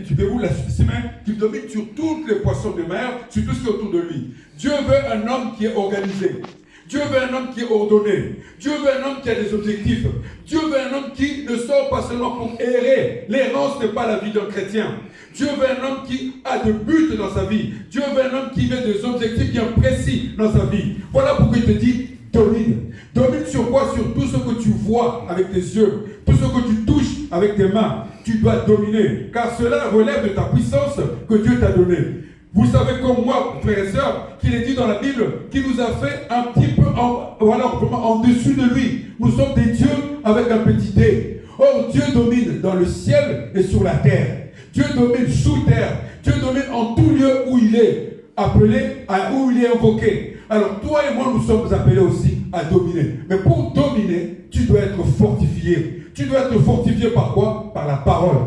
tu déroules la suite de ses mains, qu'il domine sur toutes les poissons de mer, sur tout ce qui est autour de lui. Dieu veut un homme qui est organisé. Dieu veut un homme qui est ordonné. Dieu veut un homme qui a des objectifs. Dieu veut un homme qui ne sort pas seulement pour errer. L'errance n'est pas la vie d'un chrétien. Dieu veut un homme qui a des buts dans sa vie. Dieu veut un homme qui veut des objectifs bien précis dans sa vie. Voilà pourquoi il te dit, domine. Domine sur quoi? Sur tout ce que tu vois avec tes yeux. Tout ce que tu touches avec tes mains. Tu dois dominer. Car cela relève de ta puissance que Dieu t'a donnée. Vous savez comme moi, frères et sœurs, qu'il est dit dans la Bible qu'il nous a fait un petit peu en dessus de lui. Nous sommes des dieux avec un petit d. Or, Dieu domine dans le ciel et sur la terre. Dieu domine sous terre. Dieu domine en tout lieu où il est appelé, où il est invoqué. Alors, toi et moi, nous sommes appelés aussi à dominer. Mais pour dominer, tu dois être fortifié. Tu dois être fortifié par quoi? Par la parole.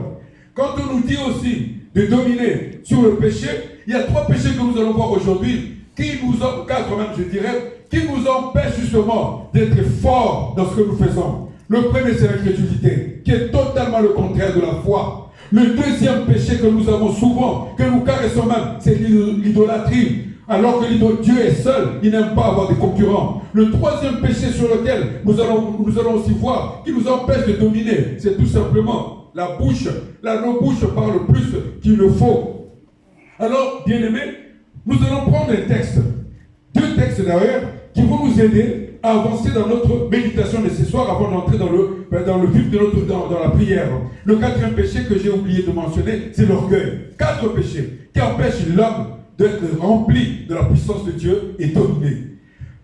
Quand on nous dit aussi de dominer sur le péché, il y a 3 péchés que nous allons voir aujourd'hui, quatre même je dirais, qui nous empêchent justement d'être forts dans ce que nous faisons. Le premier, c'est l'incrédulité, qui est totalement le contraire de la foi. Le deuxième péché que nous avons souvent, que nous caressons même, c'est l'idolâtrie. Alors que Dieu est seul, il n'aime pas avoir des concurrents. Le troisième péché sur lequel nous allons aussi voir, qui nous empêche de dominer, c'est tout simplement la bouche. Là, nos bouches parlent plus qu'il le faut. Alors, bien-aimés, nous allons prendre un texte, 2 textes d'ailleurs, qui vont nous aider à avancer dans notre méditation de ce soir avant d'entrer dans le vif de dans la prière. Le 4e péché que j'ai oublié de mentionner, c'est l'orgueil. 4 péchés qui empêchent l'homme d'être rempli de la puissance de Dieu et dominer.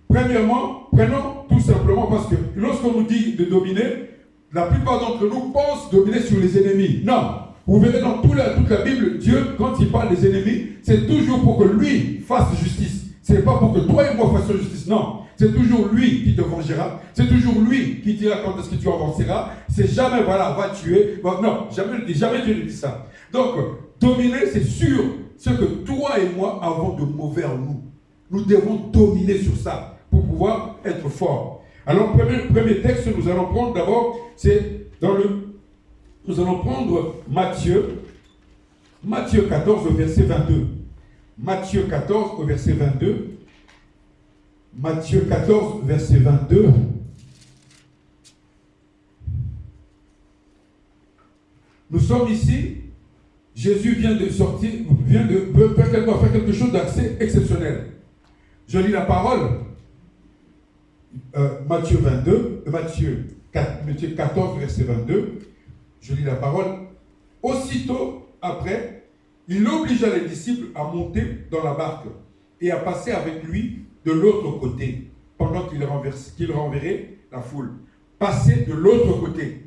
Premièrement, prenons tout simplement parce que lorsqu'on nous dit de dominer, la plupart d'entre nous pensent dominer sur les ennemis. Non. Vous verrez dans toute la Bible, Dieu, quand il parle des ennemis, c'est toujours pour que lui fasse justice. Ce n'est pas pour que toi et moi fassions justice, non. C'est toujours lui qui te vengera. C'est toujours lui qui dira quand est-ce que tu avanceras. C'est jamais, voilà, va tuer. Non, jamais Dieu ne dit ça. Donc, dominer, c'est sur ce que toi et moi avons de mauvais en nous. Nous devons dominer sur ça pour pouvoir être forts. Alors, premier texte, nous allons prendre d'abord, c'est dans nous allons prendre Matthieu 14 au verset 22. Matthieu 14 au verset 22. Matthieu 14 verset 22. Nous sommes ici. Jésus vient de sortir, faire quelque chose d'assez exceptionnel. Je lis la parole. Matthieu 14 verset 22. Je lis la parole. Aussitôt après, il obligea les disciples à monter dans la barque et à passer avec lui de l'autre côté, pendant qu'il renverrait la foule. Passer de l'autre côté.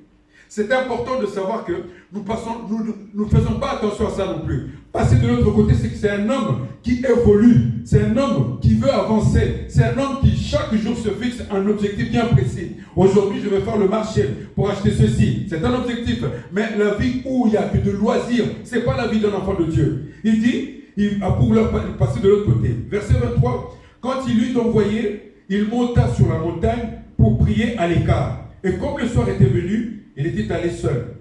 C'est important de savoir que nous ne faisons pas attention à ça non plus. Passer de l'autre côté, c'est que c'est un homme qui évolue. C'est un homme qui veut avancer. C'est un homme qui chaque jour se fixe un objectif bien précis. Aujourd'hui, je vais faire le marché pour acheter ceci. C'est un objectif. Mais la vie où il n'y a que de loisirs, ce n'est pas la vie d'un enfant de Dieu. Il dit, pour leur passer de l'autre côté. Verset 23, quand il eut envoyé, il monta sur la montagne pour prier à l'écart. Et comme le soir était venu, il était allé seul.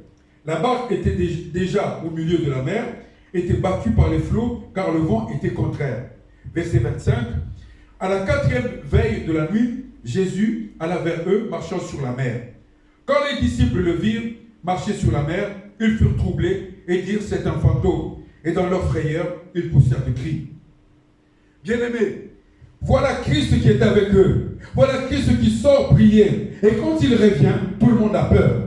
La barque était déjà au milieu de la mer, était battue par les flots, car le vent était contraire. Verset 25. À la 4e veille de la nuit, Jésus alla vers eux, marchant sur la mer. Quand les disciples le virent marcher sur la mer, ils furent troublés et dirent, c'est un fantôme. Et dans leur frayeur, ils poussèrent des cris. Bien-aimés, voilà Christ qui est avec eux. Voilà Christ qui sort prier. Et quand il revient, tout le monde a peur.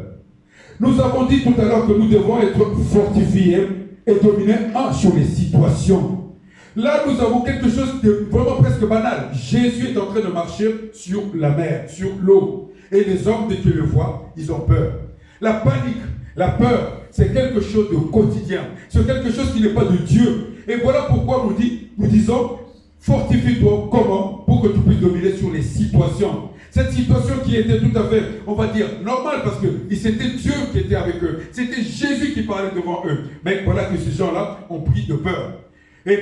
Nous avons dit tout à l'heure que nous devons être fortifiés et dominer sur les situations. Là, nous avons quelque chose de vraiment presque banal. Jésus est en train de marcher sur la mer, sur l'eau. Et les hommes, dès qu'ils le voient, ils ont peur. La panique, la peur, c'est quelque chose de quotidien. C'est quelque chose qui n'est pas de Dieu. Et voilà pourquoi nous disons, fortifie-toi. Comment? Pour que tu puisses dominer sur les situations. Cette situation qui était tout à fait, on va dire, normale, parce que c'était Dieu qui était avec eux. C'était Jésus qui parlait devant eux. Mais voilà que ces gens-là ont pris de peur. Et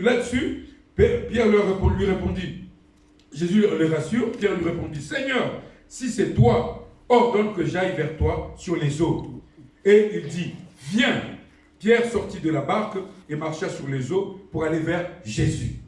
là-dessus, Pierre lui répondit. Jésus les rassure. Pierre lui répondit, Seigneur, si c'est toi, ordonne que j'aille vers toi sur les eaux. Et il dit, viens. Pierre sortit de la barque et marcha sur les eaux pour aller vers Jésus.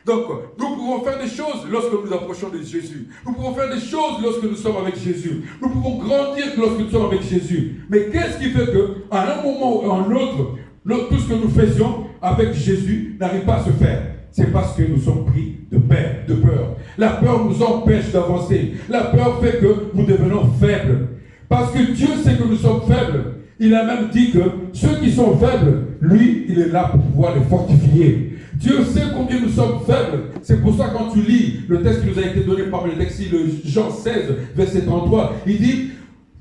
Donc, nous pouvons faire des choses lorsque nous approchons de Jésus. Nous pouvons faire des choses lorsque nous sommes avec Jésus. Nous pouvons grandir lorsque nous sommes avec Jésus. Mais qu'est-ce qui fait qu'à un moment ou à un autre, tout ce que nous faisions avec Jésus n'arrive pas à se faire? C'est parce que nous sommes pris de peur. La peur nous empêche d'avancer. La peur fait que nous devenons faibles. Parce que Dieu sait que nous sommes faibles. Il a même dit que ceux qui sont faibles, lui, il est là pour pouvoir les fortifier. Dieu sait combien nous sommes faibles. C'est pour ça que quand tu lis le texte qui nous a été donné par le texte, le Jean 16, verset 33, il dit,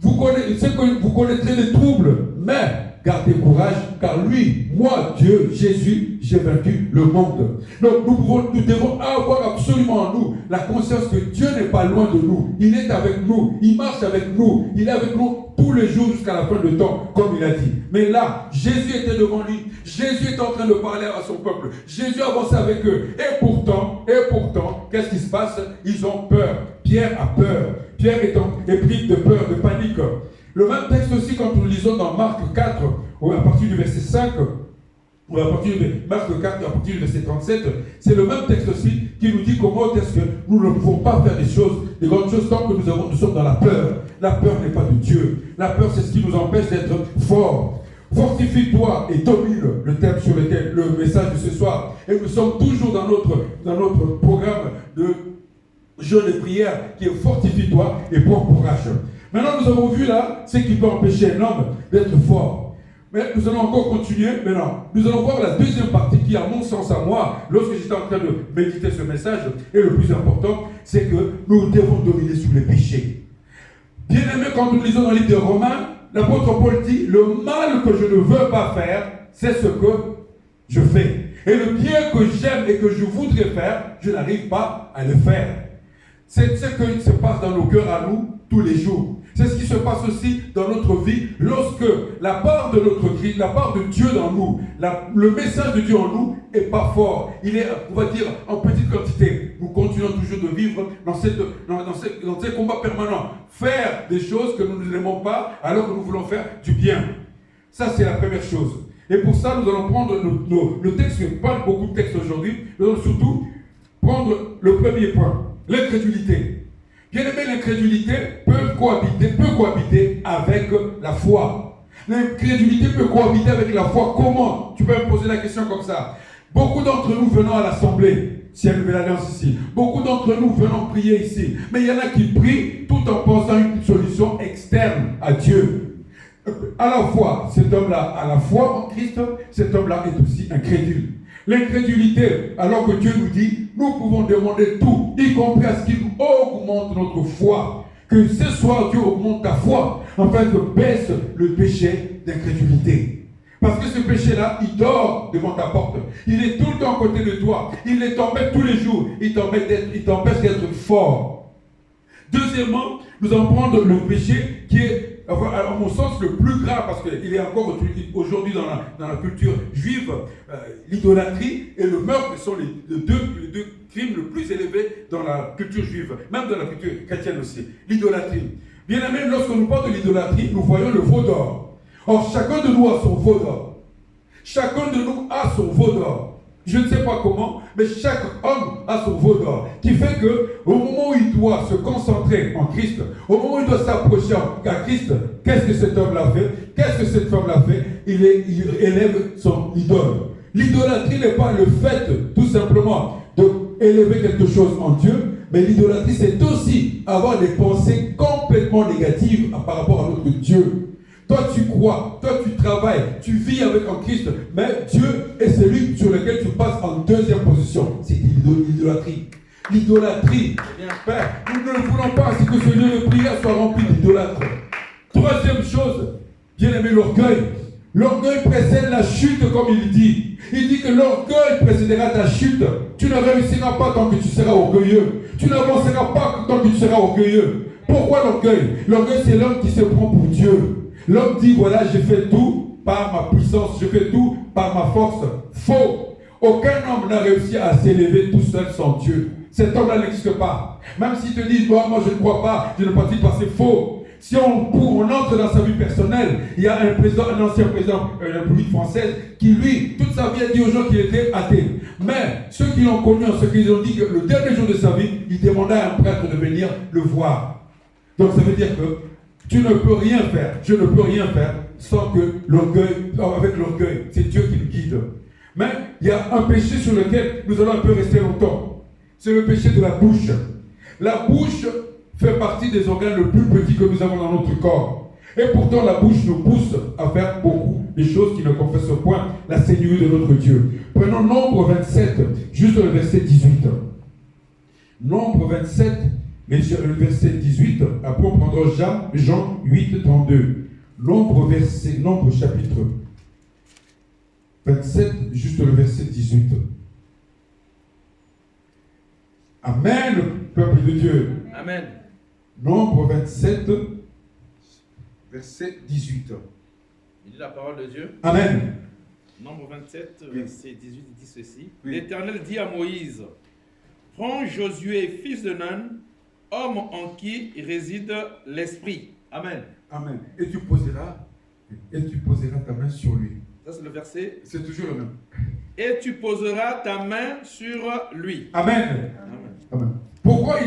vous connaîtrez les troubles, mais gardez courage, car lui, moi, Dieu, Jésus, j'ai vaincu le monde. Donc nous devons avoir absolument en nous la conscience que Dieu n'est pas loin de nous. Il est avec nous, il marche avec nous, il est avec nous tous les jours jusqu'à la fin du temps, comme il a dit. Mais là, Jésus était devant lui. Jésus était en train de parler à son peuple. Jésus avançait avec eux. Et pourtant, qu'est-ce qui se passe? Ils ont peur. Pierre a peur. Pierre est pris de peur, de panique. Le même texte aussi, quand nous lisons dans Marc 4, ou à partir du verset 5, ou à partir de Marc 4, à partir du verset 37, c'est le même texte aussi qui nous dit comment est-ce que nous ne pouvons pas faire des grandes choses tant que nous sommes dans la peur. La peur n'est pas de Dieu. La peur, c'est ce qui nous empêche d'être forts. Fortifie-toi et domine, le thème sur lequel le message de ce soir. Et nous sommes toujours dans notre programme de jeûne et prière qui est fortifie-toi et prends courage. Maintenant, nous avons vu là ce qui peut empêcher un homme d'être fort. Mais nous allons encore continuer maintenant. Nous allons voir la deuxième partie qui, à mon sens, à moi, lorsque j'étais en train de méditer ce message, et le plus important, c'est que nous devons dominer sur les péchés. Bien aimé, quand nous lisons dans le livre de Romains, l'apôtre Paul dit, le mal que je ne veux pas faire, c'est ce que je fais. Et le bien que j'aime et que je voudrais faire, je n'arrive pas à le faire. C'est ce qui se passe dans nos cœurs à nous tous les jours. C'est ce qui se passe aussi dans notre vie lorsque la part de notre Christ, la part de Dieu dans nous, le message de Dieu en nous n'est pas fort. Il est, on va dire, en petite quantité. Nous continuons toujours de vivre dans ces combats permanents. Faire des choses que nous n'aimons pas alors que nous voulons faire du bien. Ça, c'est la première chose. Et pour ça, nous allons prendre le texte, je parle beaucoup de textes aujourd'hui, nous allons surtout prendre le premier point, l'incrédulité. Bien aimé, l'incrédulité peut cohabiter avec la foi. L'incrédulité peut cohabiter avec la foi. Comment? Tu peux me poser la question comme ça. Beaucoup d'entre nous venons à l'assemblée, si elle veut l'alliance ici. Beaucoup d'entre nous venons prier ici. Mais il y en a qui prient tout en pensant à une solution externe à Dieu. À la fois, cet homme-là a la foi en Christ, cet homme-là est aussi incrédule. L'incrédulité, alors que Dieu nous dit, nous pouvons demander tout, y compris à ce qu'il augmente notre foi. Que ce soir, Dieu augmente ta foi, afin que baisse le péché d'incrédulité. Parce que ce péché-là, il dort devant ta porte. Il est tout le temps à côté de toi. Il t'embête tous les jours. Il t'empêche d'être fort. Deuxièmement, nous allons prendre le péché qui est, à mon sens, le plus grave, parce qu'il est encore aujourd'hui dans la culture juive, l'idolâtrie et le meurtre sont les deux crimes les plus élevés dans la culture juive, même dans la culture chrétienne aussi. L'idolâtrie. Bien aimé, lorsque nous parlons de l'idolâtrie, nous voyons le veau d'or. Or, chacun de nous a son veau d'or. Chacun de nous a son veau d'or. Je ne sais pas comment, mais chaque homme a son veau d'or. Qui fait qu'au moment où il doit se concentrer en Christ, au moment où il doit s'approcher à Christ, qu'est-ce que cet homme-là fait? Qu'est-ce que cette femme-là fait? Il élève son idole. L'idolâtrie n'est pas le fait, tout simplement, d'élever quelque chose en Dieu, mais l'idolâtrie, c'est aussi avoir des pensées complètement négatives par rapport à notre Dieu. Toi, tu crois, toi, tu travailles, tu vis avec en Christ, mais Dieu est celui sur lequel tu passes en deuxième position. C'est l'idolâtrie. L'idolâtrie, eh bien, Père, nous ne voulons pas que ce lieu de prière soit rempli d'idolâtres. Troisième chose, bien aimé, l'orgueil. L'orgueil précède la chute, comme il dit. Il dit que l'orgueil précédera ta chute. Tu ne réussiras pas tant que tu seras orgueilleux. Tu n'avanceras pas tant que tu seras orgueilleux. Pourquoi l'orgueil? L'orgueil, c'est l'homme qui se prend pour Dieu. L'homme dit, voilà, j'ai fait tout par ma puissance, je fais tout par ma force. Faux. Aucun homme n'a réussi à s'élever tout seul sans Dieu. Cet homme-là n'existe pas. Même s'il te dit, moi je ne crois pas, je ne pratique pas, c'est faux. Si on entre dans sa vie personnelle, il y a un ancien président de la République française qui, lui, toute sa vie a dit aux gens qu'il était athée. Mais ceux qui l'ont connu, ceux qui lui ont dit que le dernier jour de sa vie, il demandait à un prêtre de venir le voir. Donc ça veut dire que tu ne peux rien faire, je ne peux rien faire sans que avec l'orgueil, c'est Dieu qui nous guide. Mais il y a un péché sur lequel nous allons un peu rester longtemps. C'est le péché de la bouche. La bouche fait partie des organes les plus petits que nous avons dans notre corps. Et pourtant, la bouche nous pousse à faire beaucoup de choses qui ne confessent point la seigneurie de notre Dieu. Prenons Nombre 27, juste le verset 18. Nombre 27, le verset 18. Après, on prendra Jean 8, 32. Nombre chapitre 27, juste le verset 18. Amen, peuple de Dieu. Amen. Nombre 27, verset 18. Il dit la parole de Dieu. Amen. Nombre 27, verset 18, il dit ceci. Oui. L'Éternel dit à Moïse, prends Josué, fils de Nun, homme en qui réside l'Esprit. Amen. Amen. Et tu poseras ta main sur lui. Ça, c'est le verset. C'est toujours le même. Et tu poseras ta main sur lui. Amen. Amen. Amen. Pourquoi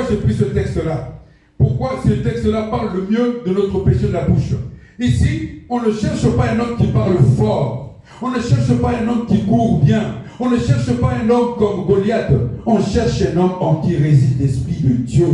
j'ai pris ce texte-là? Pourquoi ce texte-là parle le mieux de notre péché de la bouche? Ici, on ne cherche pas un homme qui parle fort. On ne cherche pas un homme qui court bien. On ne cherche pas un homme comme Goliath. On cherche un homme en qui réside l'Esprit de Dieu.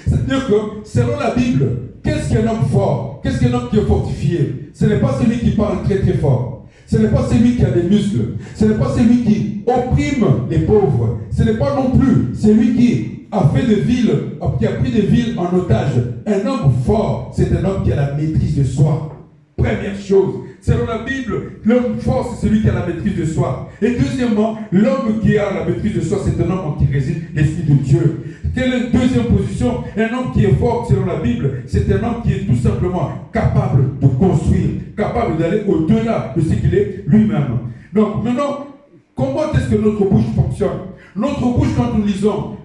C'est-à-dire que, selon la Bible, qu'est-ce qu'un homme fort? Qu'est-ce qu'un homme qui est fortifié? Ce n'est pas celui qui parle très très fort. Ce n'est pas celui qui a des muscles. Ce n'est pas celui qui opprime les pauvres. Ce n'est pas non plus celui qui a pris des villes en otage. Un homme fort, c'est un homme qui a la maîtrise de soi. Première chose, selon la Bible, l'homme fort, c'est celui qui a la maîtrise de soi. Et deuxièmement, l'homme qui a la maîtrise de soi, c'est un homme en qui réside l'Esprit de Dieu. Quelle est la deuxième position? Un homme qui est fort, selon la Bible, c'est un homme qui est tout simplement capable de construire, capable d'aller au-delà de ce qu'il est lui-même. Donc maintenant, comment est-ce que notre bouche fonctionne? Notre bouche, quand nous lisons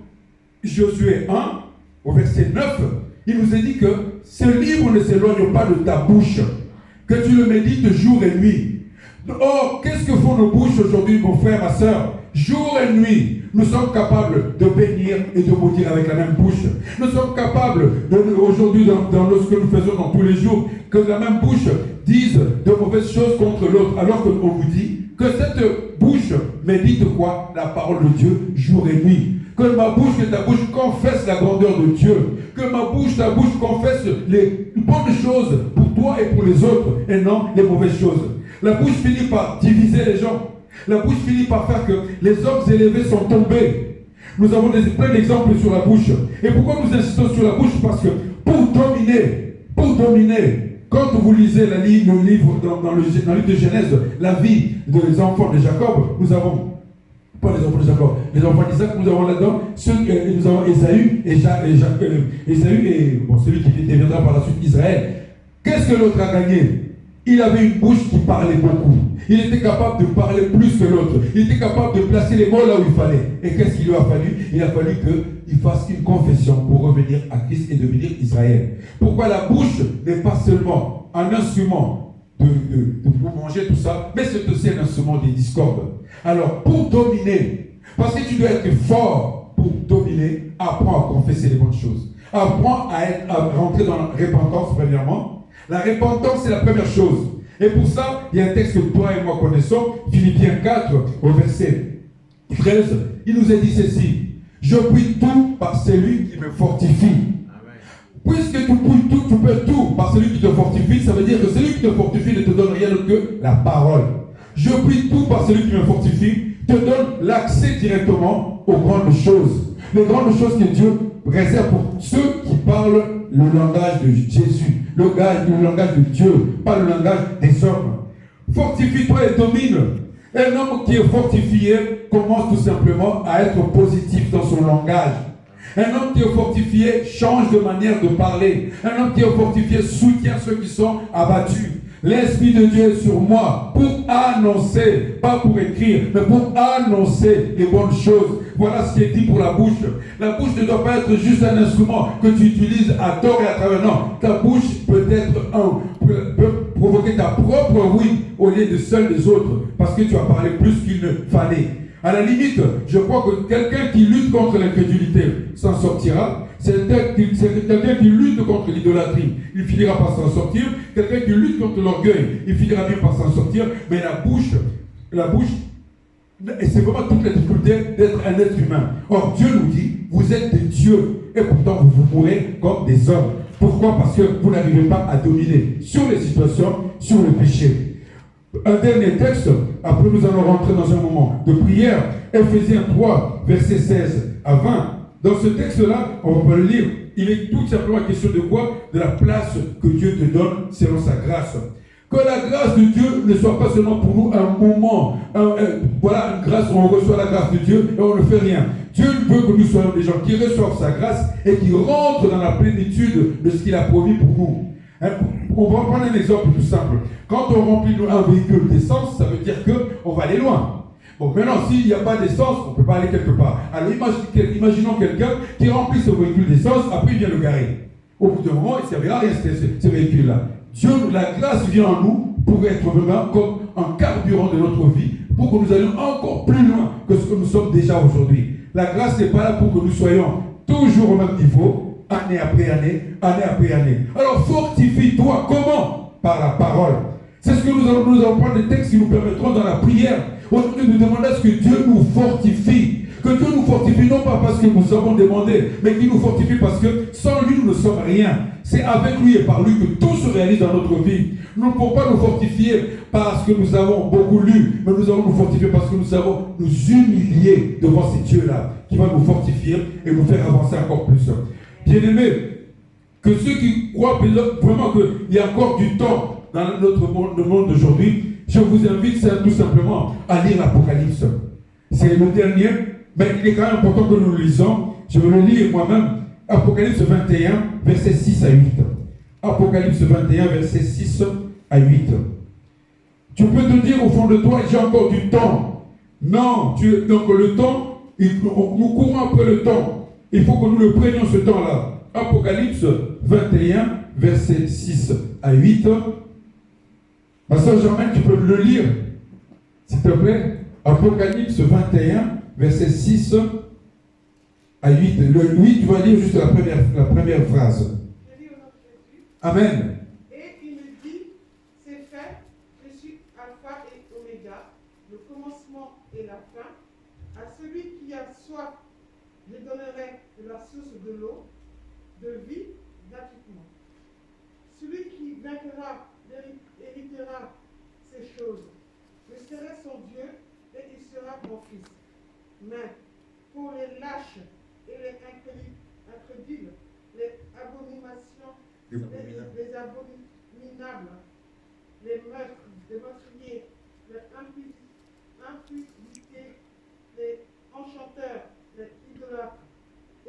Josué 1, au verset 9, il nous est dit que ce livre ne s'éloigne pas de ta bouche, que tu le médites jour et nuit. Or, qu'est-ce que font nos bouches aujourd'hui, mon frère, ma soeur? Jour et nuit, nous sommes capables de bénir et de maudire avec la même bouche. Nous sommes capables, aujourd'hui, dans ce que nous faisons dans tous les jours, que la même bouche dise de mauvaises choses contre l'autre, alors qu'on nous dit que cette bouche médite quoi? La parole de Dieu jour et nuit. Que ma bouche et ta bouche confessent la grandeur de Dieu. Que ma bouche, ta bouche confesse les bonnes choses pour toi et pour les autres, et non les mauvaises choses. La bouche finit par diviser les gens. La bouche finit par faire que les hommes élevés sont tombés. Nous avons plein d'exemples sur la bouche. Et pourquoi nous insistons sur la bouche? Parce que pour dominer, quand vous lisez le livre dans le livre de Genèse, la vie des enfants de Jacob, nous avons pas les enfants de Jacob, les enfants d'Isaac, nous avons là-dedans, nous avons Ésaü et celui qui deviendra par la suite Israël. Qu'est-ce que l'autre a gagné? Il avait une bouche qui parlait beaucoup. Il était capable de parler plus que l'autre. Il était capable de placer les mots là où il fallait. Et qu'est-ce qu'il lui a fallu? Il a fallu qu'il fasse une confession pour revenir à Christ et devenir Israël. Pourquoi la bouche n'est pas seulement un instrument pour manger tout ça, mais c'est aussi un instrument des discordes. Alors, pour dominer, parce que tu dois être fort pour dominer, apprends à confesser les bonnes choses. Apprends à rentrer dans la repentance, premièrement. La repentance, c'est la première chose. Et pour ça, il y a un texte que toi et moi connaissons, Philippiens 4, au verset 13. Il nous a dit ceci: je puis tout par celui qui me fortifie. Puisque tu peux tout par celui qui te fortifie, ça veut dire que celui qui te fortifie ne te donne rien d'autre que la parole. Je puis tout par celui qui me fortifie, te donne l'accès directement aux grandes choses. Les grandes choses que Dieu réserve pour ceux qui parlent le langage de Jésus, le langage de Dieu, pas le langage des hommes. Fortifie-toi et domine. Un homme qui est fortifié commence tout simplement à être positif dans son langage. Un homme qui est fortifié change de manière de parler. Un homme qui est fortifié soutient ceux qui sont abattus. L'Esprit de Dieu est sur moi pour annoncer, pas pour écrire, mais pour annoncer les bonnes choses. Voilà ce qui est dit pour la bouche. La bouche ne doit pas être juste un instrument que tu utilises à tort et à travers. Non, ta bouche peut provoquer ta propre ruine au lieu de celle des autres, parce que tu as parlé plus qu'il ne fallait. À la limite, je crois que quelqu'un qui lutte contre l'incrédulité s'en sortira. C'est quelqu'un qui lutte contre l'idolâtrie, il finira par s'en sortir. Quelqu'un qui lutte contre l'orgueil, il finira bien par s'en sortir. Mais la bouche, et c'est vraiment toute la difficulté d'être un être humain. Or, Dieu nous dit, vous êtes des dieux, et pourtant vous vous mourrez comme des hommes. Pourquoi? Parce que vous n'arrivez pas à dominer sur les situations, sur le péché. Un dernier texte, après nous allons rentrer dans un moment de prière, Ephésiens 3, versets 16 à 20. Dans ce texte-là, on va pas le lire, il est tout simplement question de quoi? De la place que Dieu te donne selon sa grâce. Que la grâce de Dieu ne soit pas seulement pour nous un moment, voilà une grâce où on reçoit la grâce de Dieu et on ne fait rien. Dieu veut que nous soyons des gens qui reçoivent sa grâce et qui rentrent dans la plénitude de ce qu'il a promis pour nous. On va prendre un exemple tout simple. Quand on remplit un véhicule d'essence, ça veut dire qu'on va aller loin. Bon, maintenant, s'il n'y a pas d'essence, on ne peut pas aller quelque part. Alors, imaginons quelqu'un qui remplit ce véhicule d'essence, après il vient le garer. Au bout d'un moment, il ne servira à rien, ce véhicule-là. Dieu, la grâce vient en nous pour être vraiment comme un carburant de notre vie, pour que nous allions encore plus loin que ce que nous sommes déjà aujourd'hui. La grâce n'est pas là pour que nous soyons toujours au même niveau, année après année, année après année. Alors fortifie-toi. Comment? Par la parole. C'est ce que nous allons prendre des textes qui nous permettront dans la prière. Aujourd'hui, nous demandons à ce que Dieu nous fortifie. Que Dieu nous fortifie, non pas parce que nous avons demandé, mais qu'il nous fortifie parce que sans lui, nous ne sommes rien. C'est avec lui et par lui que tout se réalise dans notre vie. Nous ne pouvons pas nous fortifier parce que nous avons beaucoup lu, mais nous allons nous fortifier parce que nous savons nous humilier devant ces dieux-là, qui vont nous fortifier et nous faire avancer encore plus. Bien-aimés, que ceux qui croient vraiment qu'il y a encore du temps dans notre monde, le monde d'aujourd'hui, je vous invite tout simplement à lire l'Apocalypse. C'est le dernier, mais il est quand même important que nous le lisons. Je vais le lire moi-même. Apocalypse 21, versets 6 à 8. Apocalypse 21, versets 6 à 8. Tu peux te dire au fond de toi, j'ai encore du temps. Non, donc le temps, nous courons après le temps. Il faut que nous le prenions ce temps-là. Apocalypse 21, versets 6 à 8. Ma soeur Germaine, tu peux le lire, s'il te plaît. Apocalypse 21, versets 6 à 8. Le 8, tu vas lire juste la première phrase. Je lis au nom de Jésus. Amen. Et il me dit, c'est fait, je suis Alpha et Oméga, le commencement et la fin. À celui qui a soif, je donnerai de la source de l'eau, de vie gratuitement. Celui qui vaincra héritera ces choses. Je serai son Dieu et il sera mon fils. Mais pour les lâches et les incrédules, les abominations, les abominables, les meurtriers, les impudités, les enchanteurs, les idolâtres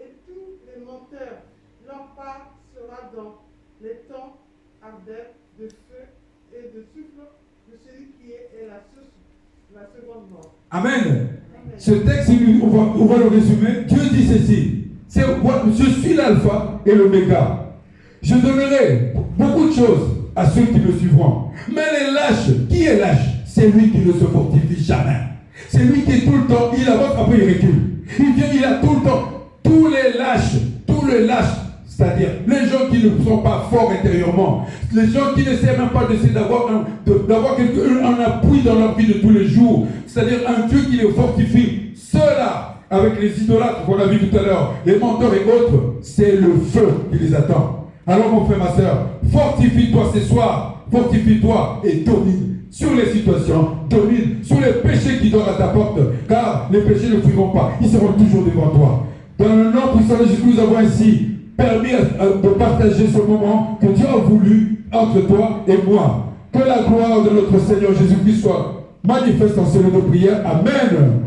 et tous les menteurs, leur part sera dans les temps ardents de feu et de souffle de celui qui est la source de la seconde mort. Amen. Amen. Ce texte, on va le résumer. Dieu dit ceci. Je suis l'alpha et l'oméga. Je donnerai beaucoup de choses à ceux qui me suivront. Mais les lâches, qui est lâche? C'est lui qui ne se fortifie jamais. C'est lui qui est tout le temps, il avance, après il recule. Il vient, il a tout le temps. Tous les lâches, c'est-à-dire les gens qui ne sont pas forts intérieurement, les gens qui n'essaient même pas d'essayer d'avoir un appui dans leur vie de tous les jours, c'est-à-dire un Dieu qui les fortifie. Ceux-là, avec les idolâtres qu'on a vu tout à l'heure, les menteurs et autres, c'est le feu qui les attend. Alors mon frère, ma soeur, fortifie-toi ce soir, fortifie-toi et domine sur les situations, domine sur les péchés qui dorment à ta porte, car les péchés ne fuiront pas, ils seront toujours devant toi. Dans le nom puissant de Jésus, nous avons ainsi permis de partager ce moment que Dieu a voulu entre toi et moi. Que la gloire de notre Seigneur Jésus-Christ soit manifeste en ce lieu de prière. Amen. Amen.